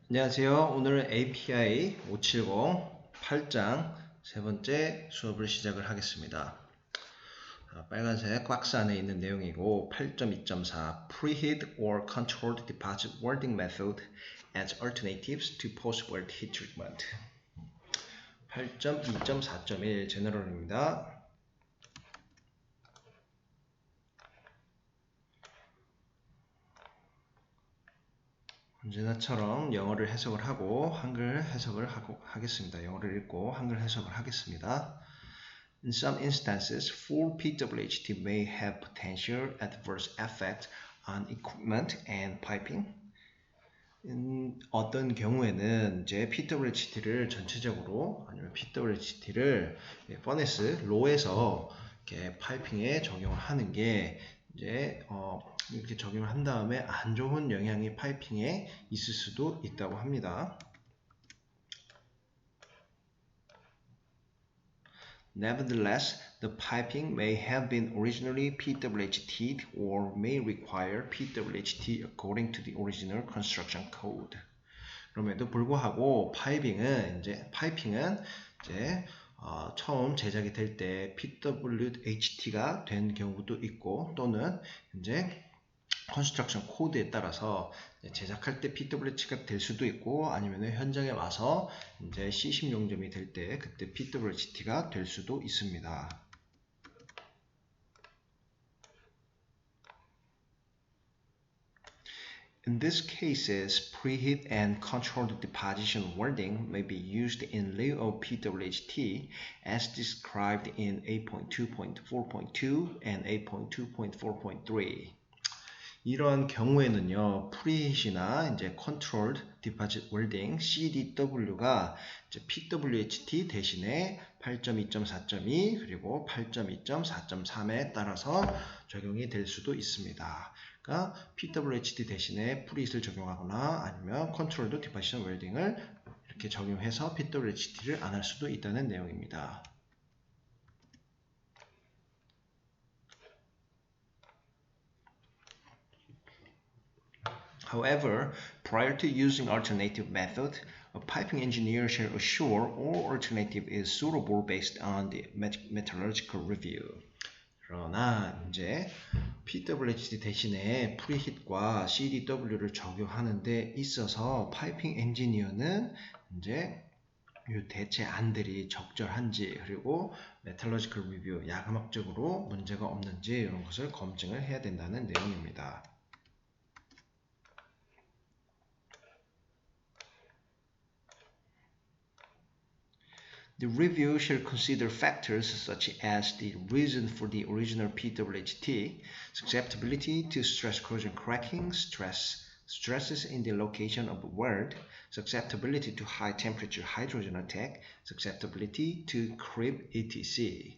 안녕하세요. 오늘은 API 570 8장 세 번째 수업을 시작을 하겠습니다. 빨간색 박스 안에 있는 내용이고 8.2.4 Preheat or Controlled Deposit Welding Method as Alternatives to Post-Weld Heat Treatment 8.2.4.1 제너럴입니다. 언제나처럼 영어를 해석을 하고 한글 해석을 하겠습니다. 영어를 읽고 한글 해석을 하겠습니다. In some instances, full PWHT may have potential adverse effect on equipment and piping. 어떤 경우에는 이제 PWHT를 전체적으로 아니면 PWHT를 퍼네스 로에서 이렇게 파이핑에 적용을 하는 게 이제 이렇게 적용을 한 다음에 안 좋은 영향이 파이핑에 있을 수도 있다고 합니다. Nevertheless, the piping may have been originally PWHT'd or may require PWHT according to the original construction code. 그럼에도 불구하고 파이핑은 이제 처음 제작이 될 때 PWHT가 된 경우도 있고 또는 이제 컨스트럭션 코드에 따라서 제작할 때 PWH가 될 수도 있고 아니면 현장에 와서 이제 C10 용접이 될 때 그때 PWHT가 될 수도 있습니다. In these cases, preheat and controlled deposition welding may be used in lieu of PWHT as described in 8.2.4.2 and 8.2.4.3. 이러한 경우에는요, 프리히트나 이제 컨트롤드 디포짓 웰딩 CDW가 이제 PWHT 대신에 8.2.4.2 그리고 8.2.4.3에 따라서 적용이 될 수도 있습니다. 그러니까 PWHT 대신에 프리히트를 적용하거나 아니면 컨트롤드 디포지션 웰딩을 이렇게 적용해서 PWHT를 안 할 수도 있다는 내용입니다. However, prior to using alternative method, a piping engineer shall assure all alternative is suitable based on the metallurgical review. 그러나 이제 PWHT 대신에 프리히트과 CDW를 적용하는 데 있어서 파이핑 엔지니어는 이제 이 대체 안들이 적절한지 그리고 메탈러지컬 리뷰 야금학적으로 문제가 없는지 이런 것을 검증을 해야 된다는 내용입니다. The review shall consider factors such as the reason for the original PWHT, susceptibility to stress corrosion cracking, stresses in the location of weld, susceptibility to high temperature hydrogen attack, susceptibility to creep, etc.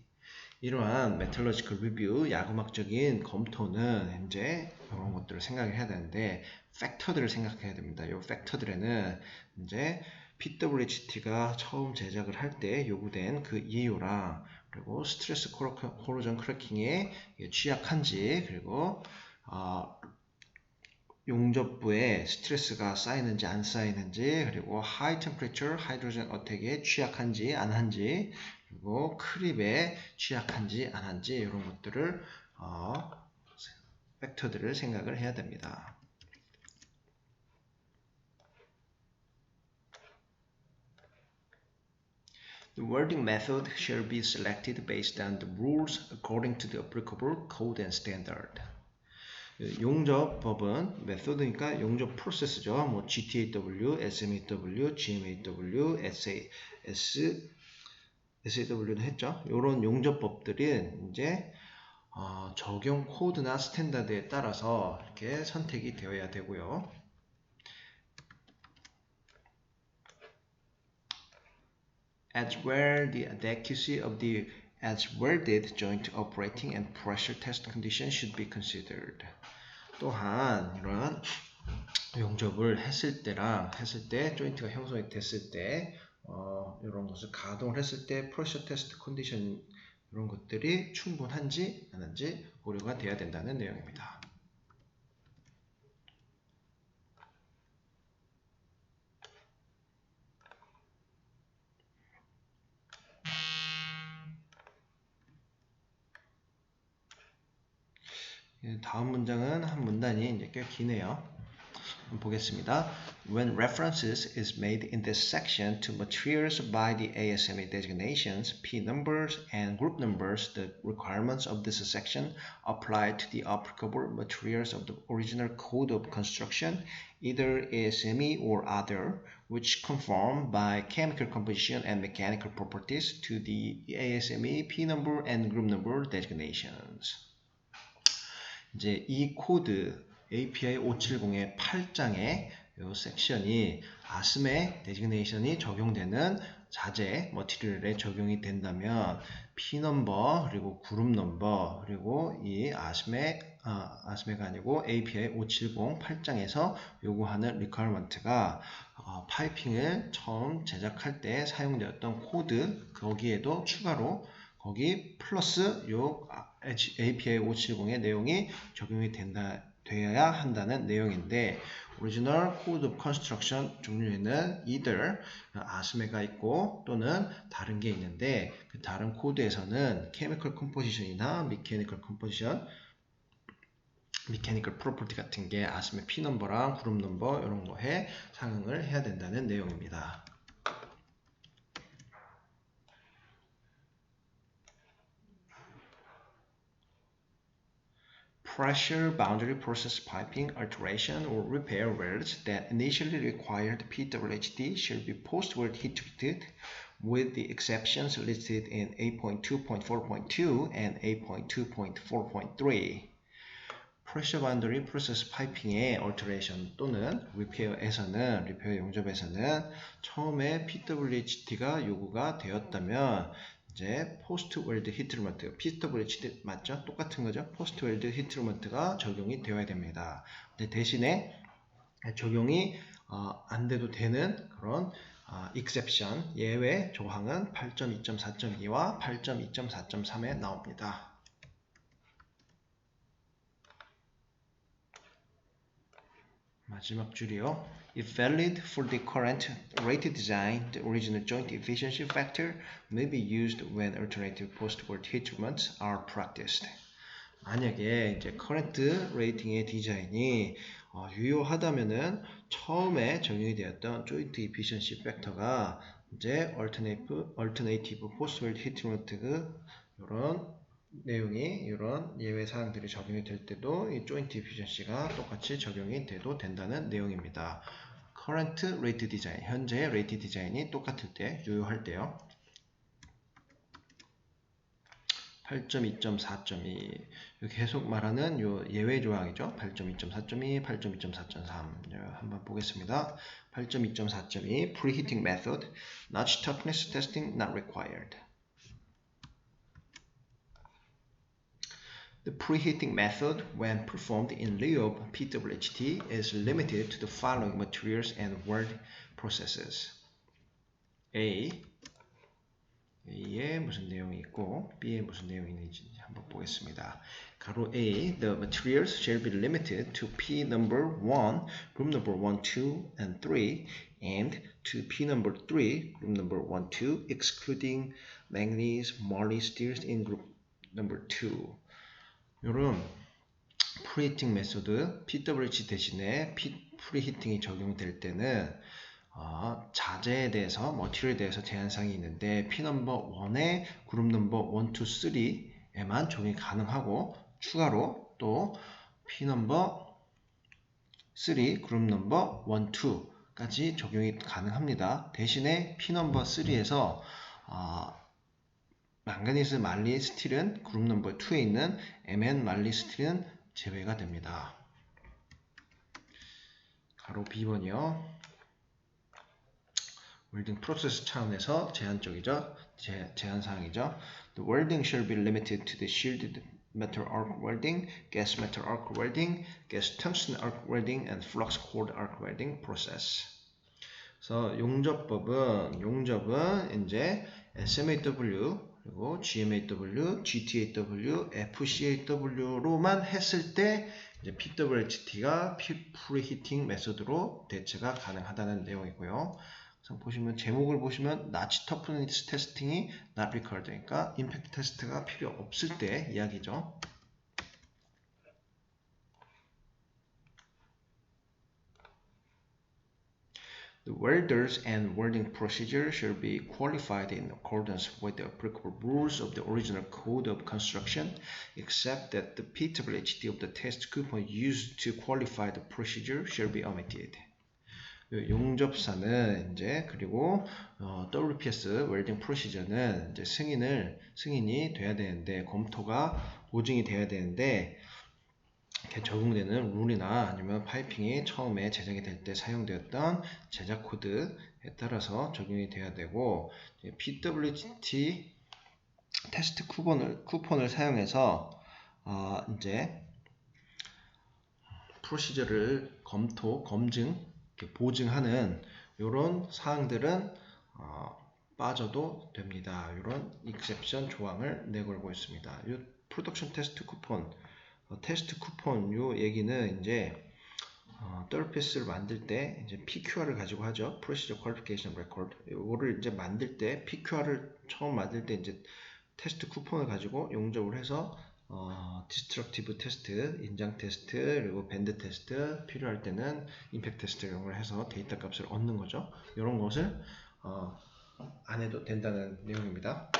이러한 메탈러지컬 리뷰, 야구막적인 검토는 이제 이런 것들을 생각을 해야 되는데 팩터들을 생각해야 됩니다. 이 팩터들에는 이제 PWHT가 처음 제작을 할 때 요구된 그 이유랑 그리고 스트레스 코로전 크래킹에 취약한지 그리고 용접부에 스트레스가 쌓이는지 안 쌓이는지 그리고 하이 템퍼레처 하이드로젠 어택에 취약한지 안 한지 그리고 크립에 취약한지 안 한지 이런 것들을 팩터들을 생각을 해야 됩니다. The welding method shall be selected based on the rules according to the applicable code and standard. 용접법은 메소드니까 용접 프로세스죠. 뭐 GTAW, SMAW, GMAW, SAW도 했죠. 이런 용접법들은 이제 적용 코드나 스탠다드에 따라서 이렇게 선택이 되어야 되고요. As well, the adequacy of the as welded joint operating and pressure test conditions should be considered. 또한 이러한 용접을 했을 때 조인트가 형성이 됐을 때 이런 것을 가동을 했을 때 프레셔 테스트 컨디션 이런 것들이 충분한지 아닌지 고려가 돼야 된다는 내용입니다. 다음 문장은 한 문단이 이제 꽤 기네요. 보겠습니다. When references is made in this section to materials by the ASME designations, P numbers and group numbers, the requirements of this section apply to the applicable materials of the original code of construction, either ASME or other, which conform by chemical composition and mechanical properties to the ASME P number and group number designations. 이제 이 코드 API 570의 8장의 이 섹션이 ASME 데지그네이션이 적용되는 자재 머티리얼에 적용이 된다면 P 넘버 그리고 그룹 넘버 그리고 이 ASME가 아니고 API 570 8장에서 요구하는 리퀘어먼트가 파이핑을 처음 제작할 때 사용되었던 코드 거기에도 추가로 거기 플러스 요 API 570의 내용이 적용이 되어야 한다는 내용인데 Original Code of Construction 종류에는 either ASME가 있고 또는 다른 게 있는데 그 다른 코드에서는 Chemical Composition이나 Mechanical Composition, Mechanical Property 같은 게 ASME P 넘버랑 그룹 넘버 이런 거에 상응을 해야 된다는 내용입니다. Pressure boundary process piping alteration or repair welds that initially required PWHD shall be post-weld heat treated with the exceptions listed in 8.2.4.2 and 8.2.4.3. Pressure boundary process piping의 alteration 또는 repair에서는 repair 용접에서는 처음에 PWHD가 요구가 되었다면 이제 포스트 웰드 히트루먼트, PWHD 맞죠? 똑같은 거죠? 포스트 웰드 히트루먼트가 적용이 되어야 됩니다. 근데 대신에 적용이 안 돼도 되는 그런 exception, 예외 조항은 8.2.4.2와 8.2.4.3에 나옵니다. 마지막 줄이요. If valid for the current rated design, the original joint efficiency factor may be used when alternative post-weld heat treatments are practiced. 만약에 이제 current rating의 디자인이 유효하다면은 처음에 적용이 되었던 joint efficiency factor가 이제 alternative post-weld heat treatment 이런 내용이 이런 예외 사항들이 적용이 될 때도 이 joint efficiency가 똑같이 적용이 돼도 된다는 내용입니다. current rate design, 현재 rate 디자인이 똑같을 때, 유효할 때요. 8.2.4.2 계속 말하는 요 예외 조항이죠. 8.2.4.2, 8.2.4.3 한번 보겠습니다. 8.2.4.2 preheating method, notch toughness testing not required. The preheating method, when performed in lieu of PWHD, is limited to the following materials and weld processes. A에 무슨 내용이 있고 B에 무슨 내용이 있는지 한번 보겠습니다. 가로 A, the materials shall be limited to P number 1, group number 1, 2, and 3, and to P number 3, group number 1, 2, excluding manganese, moly steels in group number 2. 이런 프리히팅 메소드 PWH 대신에 프리히팅이 적용될 때는 자재에 대해서 머티리얼에 대해서 제한사항이 있는데 P 넘버 1에 그룹 넘버 1, 2, 3에만 적용이 가능하고 추가로 또 P 넘버 3, 그룹 넘버 1, 2까지 적용이 가능합니다. 대신에 P 넘버 3에서 망가니스 말리 스틸은 그룹 넘버 2에 있는 MN 말리 스틸은 제외가 됩니다. 가로 B번이요. 웰딩 프로세스 차원에서 제한적이죠. 제한사항이죠. The welding shall be limited to the shielded metal arc welding, gas metal arc welding, gas tungsten arc welding, and flux cored arc welding process. 그래서 용접은 이제 SMAW 그리고 GMAW, GTAW, FCAW로만 했을 때 이제 PWHT가 프리히팅 메소드로 대체가 가능하다는 내용이고요. 그래서 보시면 제목을 보시면 나치 터프니스 테스팅이 not required, 그러니까 임팩트 테스트가 필요 없을 때 이야기죠. The welders and welding procedure shall be qualified in accordance with the applicable rules of the original code of construction, except that the PWHD of the test coupon used to qualify the procedure shall be omitted. 용접사는 이제 그리고 WPS 웰딩 프로시저는 이제 승인이 돼야 되는데 검토가 보증이 돼야 되는데 이렇게 적용되는 룰이나 아니면 파이핑이 처음에 제작이 될 때 사용되었던 제작 코드에 따라서 적용이 돼야 되고 PWT 테스트 쿠폰을 사용해서 이제 프로시저를 보증하는 이런 사항들은 빠져도 됩니다. 이런 익셉션 조항을 내걸고 있습니다. 이 프로덕션 테스트 쿠폰 요 얘기는 이제 WPS를 만들 때 이제 PQR을 가지고 하죠. Procedure Qualification Record. 이거를 이제 만들 때 PQR을 처음 만들 때 이제 테스트 쿠폰을 가지고 용접을 해서 디스트럭티브 테스트, 인장 테스트, 그리고 밴드 테스트, 필요할 때는 임팩트 테스트 이런 걸 해서 데이터 값을 얻는 거죠. 이런 것을 안 해도 된다는 내용입니다.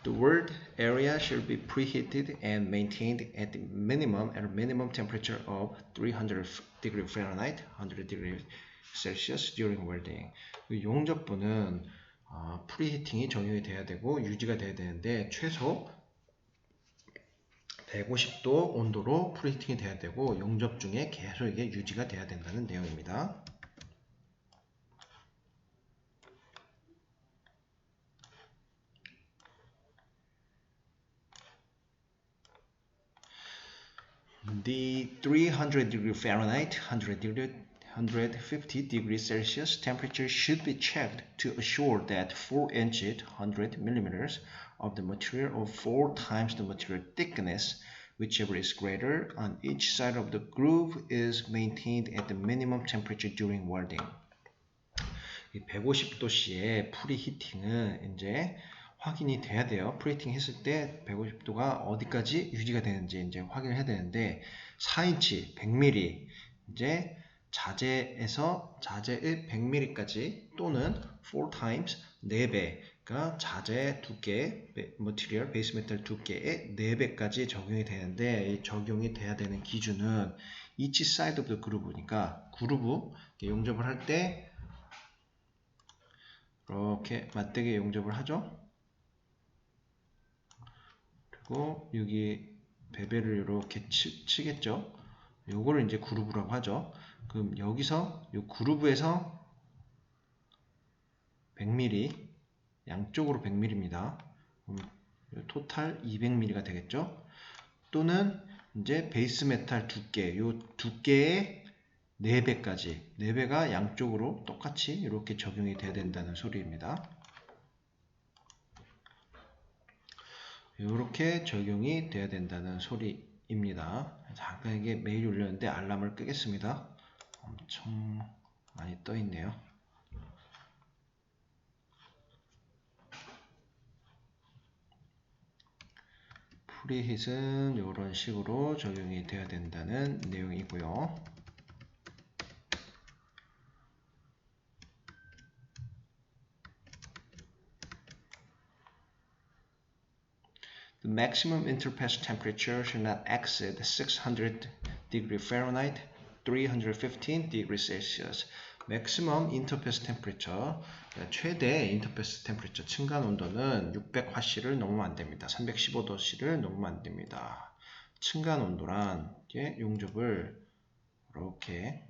The weld area should be preheated and maintained at a minimum temperature of 300 degree Fahrenheit, 100 degree Celsius during welding. 용접부는 프리히팅이 적용이 돼야 되고 유지가 돼야 되는데 최소 150도 온도로 프리히팅이 돼야 되고 용접 중에 계속 이게 유지가 돼야 된다는 내용입니다. The 300 degree Fahrenheit, 150 degrees Celsius temperature should be checked to assure that 4 inches, 100 millimeters of the material of 4 times the material thickness, whichever is greater, on each side of the groove is maintained at the minimum temperature during welding. 150도씨의 프리히팅은 이제 확인이 돼야 돼요. 프리히팅 했을 때 150도가 어디까지 유지가 되는지 이제 확인을 해야 되는데 4인치 100mm 이제 자재의 100mm까지 또는 4 times 4배 그러니까 자재 두께, 머티리얼, 베이스 메탈 두께의 4배까지 적용이 되는데 이 적용이 돼야 되는 기준은 each side of the groove니까 그루브 용접을 할 때 이렇게 맞대게 용접을 하죠. 그리고 여기 베벨을 이렇게 치겠죠. 요거를 이제 그루브라고 하죠. 그럼 여기서 이 그루브에서 100mm 양쪽으로 100mm입니다. 토탈 200mm가 되겠죠. 또는 이제 베이스 메탈 두께, 요 두께의 4배까지 4배가 양쪽으로 똑같이 이렇게 적용이 돼야 된다는 소리입니다. 이렇게 적용이 돼야 된다는 소리입니다. 잠깐 이게 메일이 올렸는데 알람을 끄겠습니다. 엄청 많이 떠 있네요. 프리힛은 이런 식으로 적용이 돼야 된다는 내용이고요. The maximum interpass temperature should not exceed 600 degree Fahrenheit, 315 degree Celsius. maximum interpass temperature, 최대 인터패스 템퍼레처 층간 온도는 600화씨를 넘으면 안 됩니다. 315도씨를 넘으면 안 됩니다. 층간 온도란 용접을 이렇게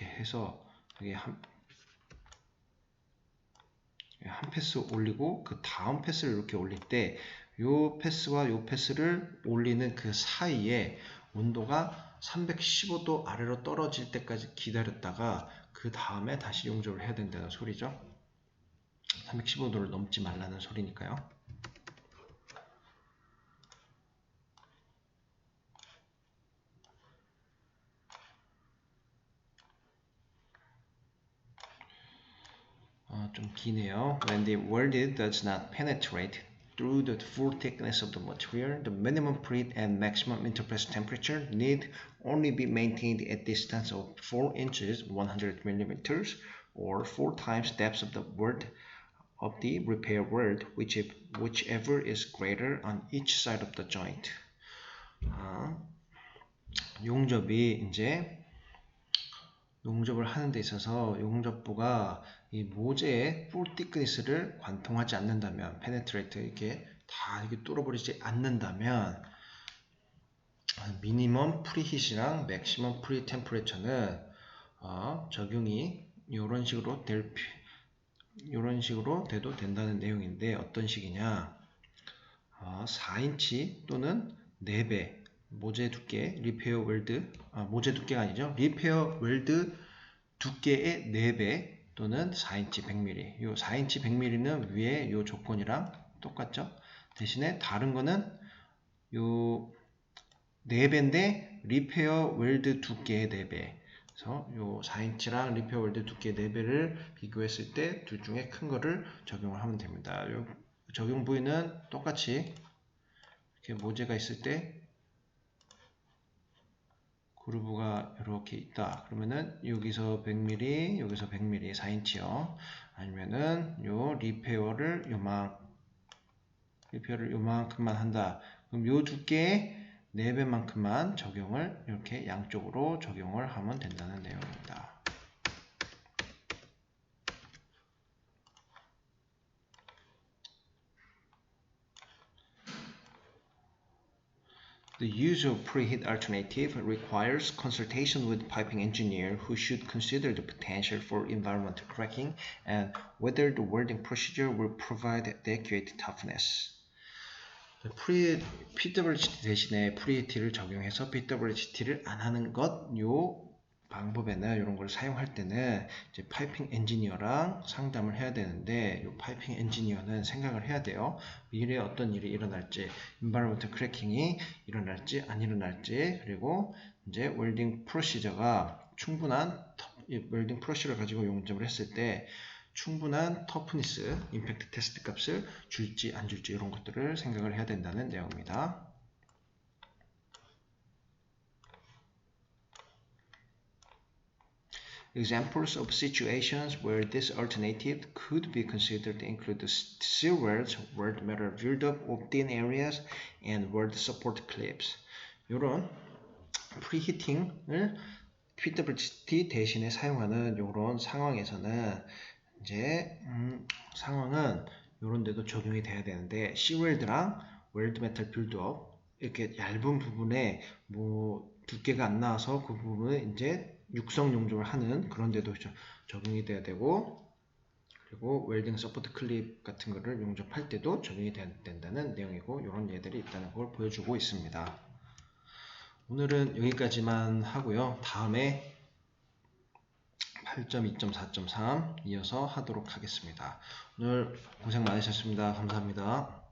해서 여기 한 패스 올리고 그 다음 패스를 이렇게 올릴 때 요 패스와 요 패스를 올리는 그 사이에 온도가 315도 아래로 떨어질 때까지 기다렸다가 그 다음에 다시 용접을 해야 된다는 소리죠. 315도를 넘지 말라는 소리니까요. 좀 기네요. When the weld does not penetrate through the full thickness of the material, the minimum preheat and maximum interface temperature need only be maintained at distance of 4 inches 100 millimeters or 4 times depth of the weld of the repair weld, whichever is greater on each side of the joint. 용접이 이제 용접을 하는 데 있어서 용접부가 이 모재의 full thickness를 관통하지 않는다면, penetrate 이렇게 다 이렇게 뚫어버리지 않는다면, 미니멈 프리히트랑 맥시멈 프리 템퍼레처는 적용이 이런 식으로 돼도 된다는 내용인데, 어떤 식이냐? 4인치 또는 4배 모재 두께, 리페어 웰드, 모재 두께가 아니죠. 리페어 웰드 두께의 4배 또는 4인치 100mm. 요 4인치 100mm는 위에 요 조건이랑 똑같죠. 대신에 다른 거는 요 4배인데 리페어 웰드 두께의 4배. 그래서 요 4인치랑 리페어 웰드 두께 4배를 비교했을 때 둘 중에 큰 거를 적용을 하면 됩니다. 요 적용 부위는 똑같이 이렇게 모재가 있을 때 그루브가 이렇게 있다. 그러면은 여기서 100mm, 여기서 100mm, 4인치요. 아니면은 요 리페어를 요만큼만 한다. 그럼 요 두께의 4배만큼만 적용을 이렇게 양쪽으로 적용을 하면 된다는 내용입니다. The use of preheat alternative requires consultation with piping engineer who should consider the potential for environmental cracking and whether the welding procedure will provide adequate toughness. PWGT 대신에 프리히트를 적용해서 PWGT를 안 하는 것, 요 방법에는 이런 걸 사용할 때는 이제 파이핑 엔지니어랑 상담을 해야 되는데, 이 파이핑 엔지니어는 생각을 해야 돼요. 미래에 어떤 일이 일어날지, 인바이러먼털 크래킹이 일어날지 안 일어날지, 그리고 이제 웰딩 프로시저가 충분한 웰딩 프로시저를 가지고 용접을 했을 때 충분한 터프니스, 임팩트 테스트 값을 줄지 안 줄지 이런 것들을 생각을 해야 된다는 내용입니다. Examples of situations where this alternative could be considered include the seal welds, weld metal buildup of thin areas, and weld support clips. 이런 프리히팅을 PWGT 대신에 사용하는 이런 상황에서는 이제 상황은 이런 데도 적용이 돼야 되는데, C웰드랑 웰드 메탈 빌드업 이렇게 얇은 부분에 뭐 두께가 안 나와서 그 부분은 이제 육성 용접을 하는 그런 데도 적용이 돼야 되고, 그리고 웰딩 서포트 클립 같은 거를 용접할 때도 적용이 된다는 내용이고, 이런 예들이 있다는 걸 보여주고 있습니다. 오늘은 여기까지만 하고요. 다음에 8.2.4.3 이어서 하도록 하겠습니다. 오늘 고생 많으셨습니다. 감사합니다.